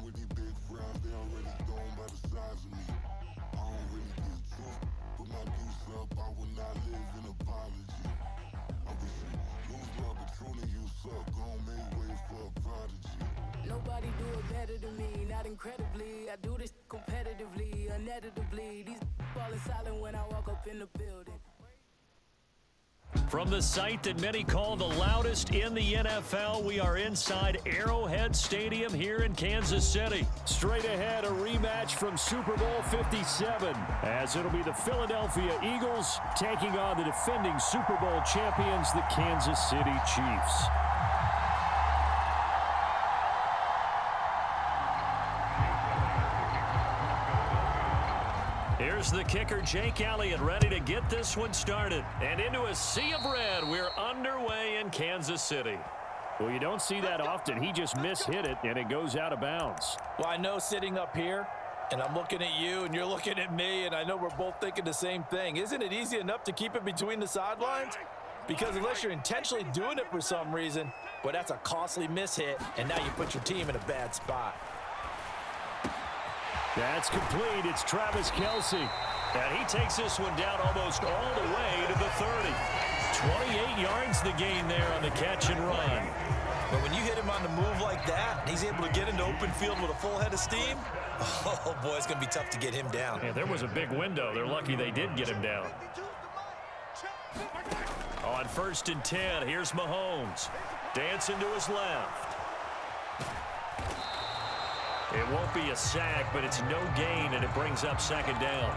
with these big frowns, they already thrown by the size of me. I don't really get tough, put my deuce up, I will not live in apology. I wish you lose love, but truly you suck, gon' make way for a prodigy. Nobody do it better than me, not incredibly. I do this competitively, uneditably. These falling silent when I walk up in the building. From the site that many call the loudest in the NFL, we are inside Arrowhead Stadium here in Kansas City. Straight ahead, a rematch from Super Bowl 57, as it'll be the Philadelphia Eagles taking on the defending Super Bowl champions, the Kansas City Chiefs. Here's the kicker, Jake Elliott, ready to get this one started. And into a sea of red, we're underway in Kansas City. Well, you don't see that often. He just mishit it, and it goes out of bounds. Well, I know sitting up here, and I'm looking at you, and you're looking at me, and I know we're both thinking the same thing. Isn't it easy enough to keep it between the sidelines? Because unless you're intentionally doing it for some reason, well, that's a costly mishit, and now you put your team in a bad spot. That's complete. It's Travis Kelce. And he takes this one down almost all the way to the 30. 28 yards the gain there on the catch and run. But when you hit him on the move like that, he's able to get into open field with a full head of steam, oh, boy, it's going to be tough to get him down. Yeah, there was a big window. They're lucky they did get him down. On 1st and 10, here's Mahomes. Dancing to his left. It won't be a sack, but it's no gain, and it brings up 2nd down.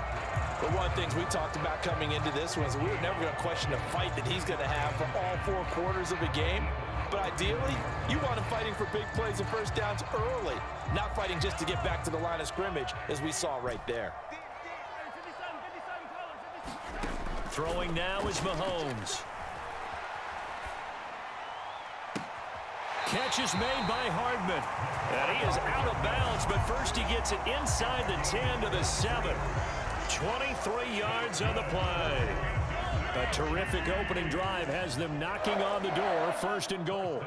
But one of the things we talked about coming into this was we were never going to question the fight that he's going to have for all 4 quarters of a game. But ideally, you want him fighting for big plays and first downs early, not fighting just to get back to the line of scrimmage, as we saw right there. Throwing now is Mahomes. Catch is made by Hardman. And he is out of bounds, but first he gets it inside the 10 to the 7. 23 yards on the play. A terrific opening drive has them knocking on the door, 1st and goal.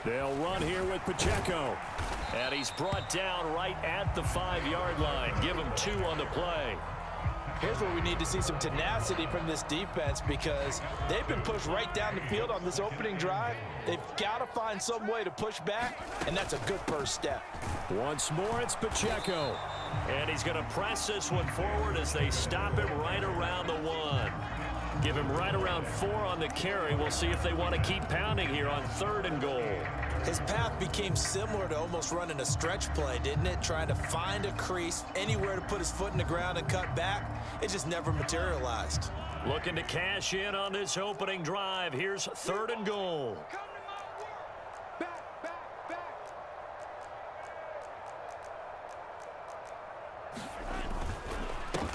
They'll run here with Pacheco. And he's brought down right at the 5-yard line. Give him 2 on the play. Here's where we need to see some tenacity from this defense, because they've been pushed right down the field on this opening drive. They've got to find some way to push back, and that's a good first step. Once more, it's Pacheco. And he's going to press this one forward as they stop him right around the 1. Give him right around 4 on the carry. We'll see if they want to keep pounding here on 3rd and goal. His path became similar to almost running a stretch play, didn't it? Trying to find a crease, anywhere to put his foot in the ground and cut back. It just never materialized. Looking to cash in on this opening drive. Here's 3rd and goal.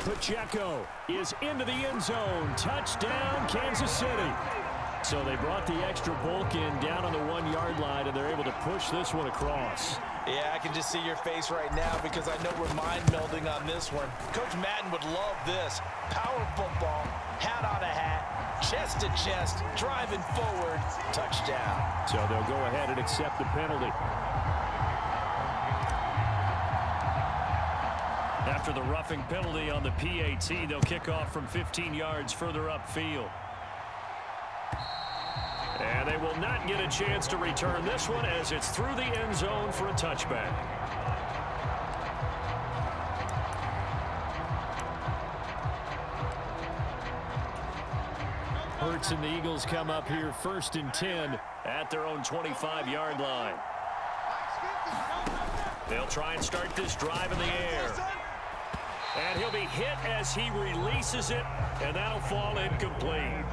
Pacheco is into the end zone. Touchdown, Kansas City. So they brought the extra bulk in down on the 1-yard line, and they're able to push this one across. Yeah, I can just see your face right now, because I know we're mind melding on this one. Coach Madden would love this. Power football, hat on a hat, chest to chest, driving forward, touchdown. So they'll go ahead and accept the penalty. After the roughing penalty on the PAT, they'll kick off from 15 yards further upfield. And they will not get a chance to return this one, as it's through the end zone for a touchback. Hurts and the Eagles come up here 1st and 10 at their own 25-yard line. They'll try and start this drive in the air. And he'll be hit as he releases it, and that'll fall incomplete.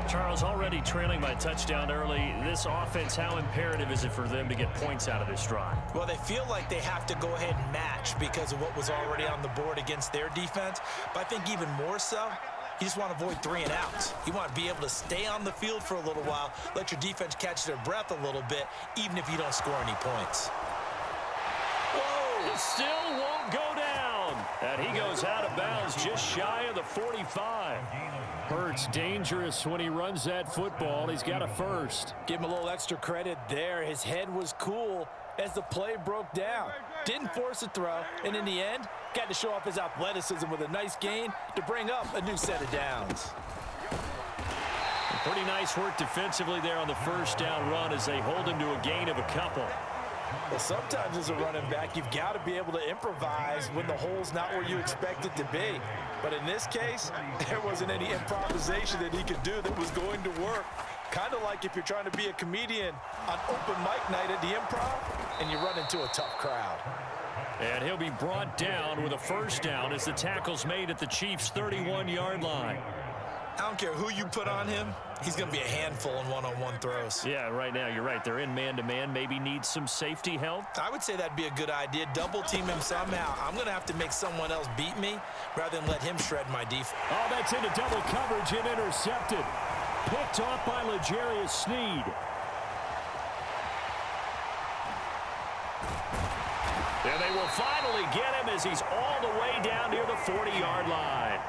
Charles, already trailing by touchdown early. This offense, how imperative is it for them to get points out of this drive? Well, they feel like they have to go ahead and match because of what was already on the board against their defense. But I think even more so, you just want to avoid 3 and outs. You want to be able to stay on the field for a little while, let your defense catch their breath a little bit, even if you don't score any points. Whoa! It still won't go down. And he goes out of bounds just shy of the 45. Hurts dangerous when he runs that football. He's got a first. Give him a little extra credit there. His head was cool as the play broke down. Didn't force a throw, and in the end, got to show off his athleticism with a nice gain to bring up a new set of downs. Pretty nice work defensively there on the first down run as they hold him to a gain of a couple. Well, sometimes as a running back, you've got to be able to improvise when the hole's not where you expect it to be. But in this case, there wasn't any improvisation that he could do that was going to work. Kind of like if you're trying to be a comedian on open mic night at the Improv and you run into a tough crowd. And he'll be brought down with a first down as the tackle's made at the Chiefs' 31-yard line. I don't care who you put on him, he's going to be a handful in one-on-one throws. Yeah, right now, you're right. They're in man-to-man. Maybe needs some safety help. I would say that'd be a good idea. Double team him somehow. I'm going to have to make someone else beat me rather than let him shred my defense. Oh, that's into double coverage and intercepted. Picked off by L'Jarius Sneed. And they will finally get him as he's all the way down near the 40-yard line.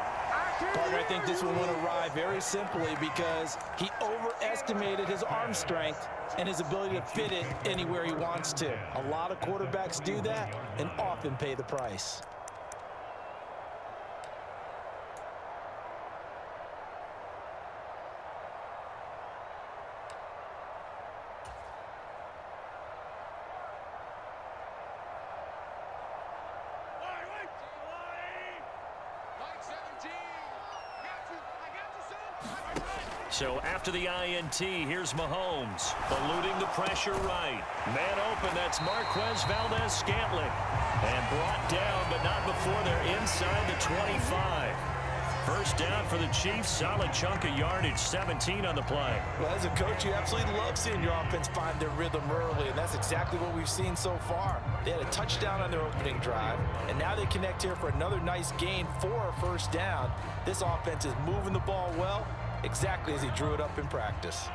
Partner, I think this one went awry very simply because he overestimated his arm strength and his ability to fit it anywhere he wants to. A lot of quarterbacks do that and often pay the price. So after the INT, here's Mahomes, eluding the pressure right. Man open, that's Marquez Valdez-Scantling. And brought down, but not before they're inside the 25. First down for the Chiefs, solid chunk of yardage, 17 on the play. Well, as a coach, you absolutely love seeing your offense find their rhythm early, and that's exactly what we've seen so far. They had a touchdown on their opening drive, and now they connect here for another nice gain for a first down. This offense is moving the ball well, exactly as he drew it up in practice.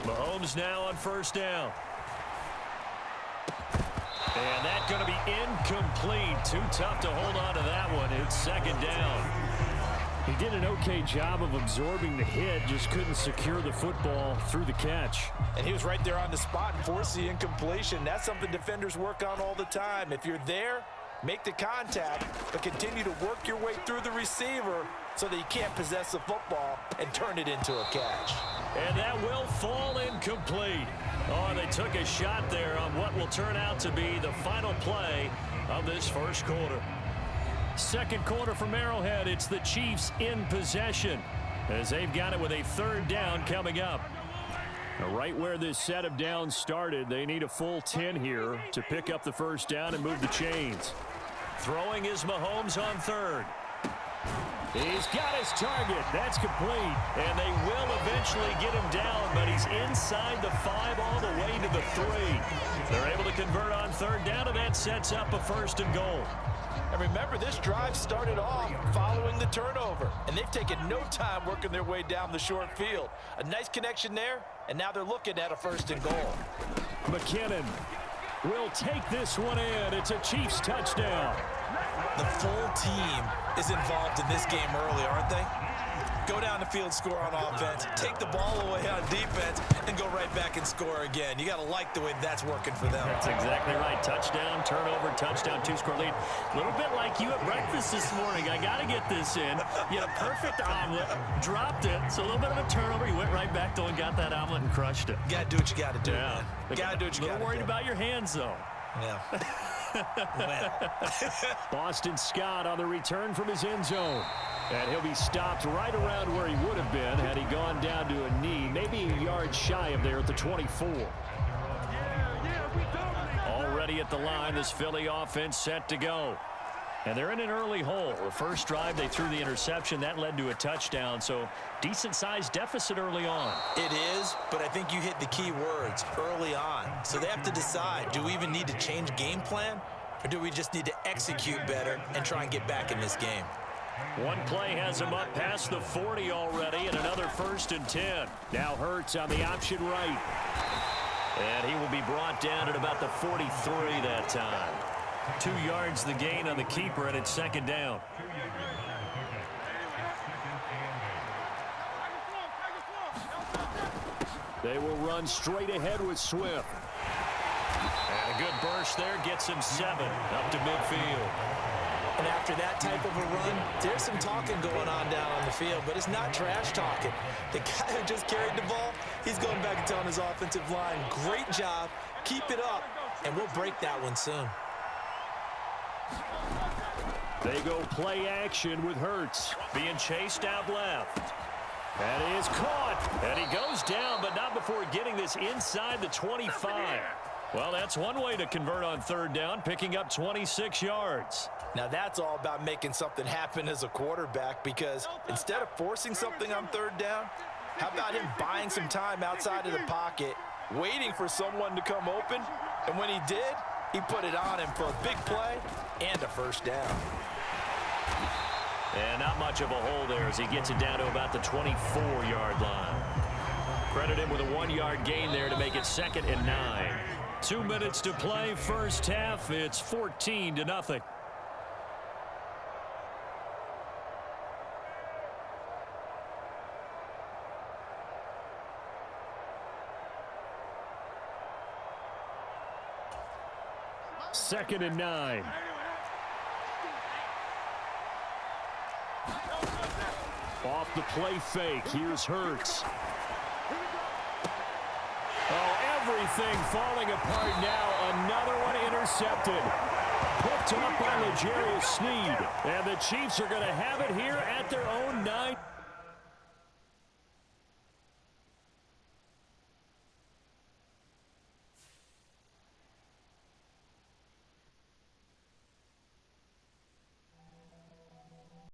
Mahomes now on first down. And that's going to be incomplete. Too tough to hold on to that one. It's second down. He did an okay job of absorbing the hit, just couldn't secure the football through the catch. And he was right there on the spot and forced the incompletion. That's something defenders work on all the time. If you're there, make the contact, but continue to work your way through the receiver so that you can't possess the football and turn it into a catch. And that will fall incomplete. Oh, they took a shot there on what will turn out to be the final play of this first quarter. Second quarter from Arrowhead, it's the Chiefs in possession as they've got it with a third down coming up. Now, right where this set of downs started, they need a full 10 here to pick up the first down and move the chains. Throwing is Mahomes on third. He's got his target. That's complete. And they will eventually get him down, but he's inside the 5 all the way to the 3. They're able to convert on third down, and that sets up a first and goal. And remember, this drive started off following the turnover, and they've taken no time working their way down the short field. A nice connection there, and now they're looking at a first and goal. McKinnon will take this one in. It's a Chiefs touchdown. The full team is involved in this game early, aren't they? Go down the field, score on offense, take the ball away on defense, and go right back and score again. You got to like the way that's working for them. That's exactly right. Touchdown, turnover, touchdown, 2-score lead. A little bit like you at breakfast this morning. I got to get this in. You had a perfect omelet, dropped it, so a little bit of a turnover. You went right back, though, and got that omelet and crushed it. You got to do what you got to do, yeah. Man. Got to do what you got to do. A little worried about your hands, though. Yeah. Boston Scott on the return from his end zone. And he'll be stopped right around where he would have been had he gone down to a knee, maybe a yard shy of there at the 24. Already at the line, this Philly offense set to go. And they're in an early hole. The first drive, they threw the interception. That led to a touchdown, so decent-sized deficit early on. It is, but I think you hit the key words, early on. So they have to decide, do we even need to change game plan, or do we just need to execute better and try and get back in this game? One play has him up past the 40 already, and another first 1st and 10. Now Hurts on the option right. And he will be brought down at about the 43 that time. 2 yards the gain on the keeper, and it's 2nd down. They will run straight ahead with Swift. And a good burst there gets him 7 up to midfield. And after that type of a run, there's some talking going on down on the field, but it's not trash talking. The guy who just carried the ball, he's going back and telling his offensive line, great job, keep it up, and we'll break that one soon. They go play action with Hurts being chased out left. That is caught, and he goes down, but not before getting this inside the 25. Well, that's one way to convert on 3rd down, picking up 26 yards. Now that's all about making something happen as a quarterback, because instead of forcing something on 3rd down, how about him buying some time outside of the pocket, waiting for someone to come open, and when he did, he put it on him for a big play and a 1st down. And not much of a hole there as he gets it down to about the 24-yard line. Credit him with a 1-yard gain there to make it 2nd and 9. 2 minutes to play, first half. It's 14-0. Second and 9. Off the play fake. Here's Hurts. Oh, everything falling apart now. Another one intercepted. Picked up by L'Jarius Sneed. And the Chiefs are going to have it here at their own 9.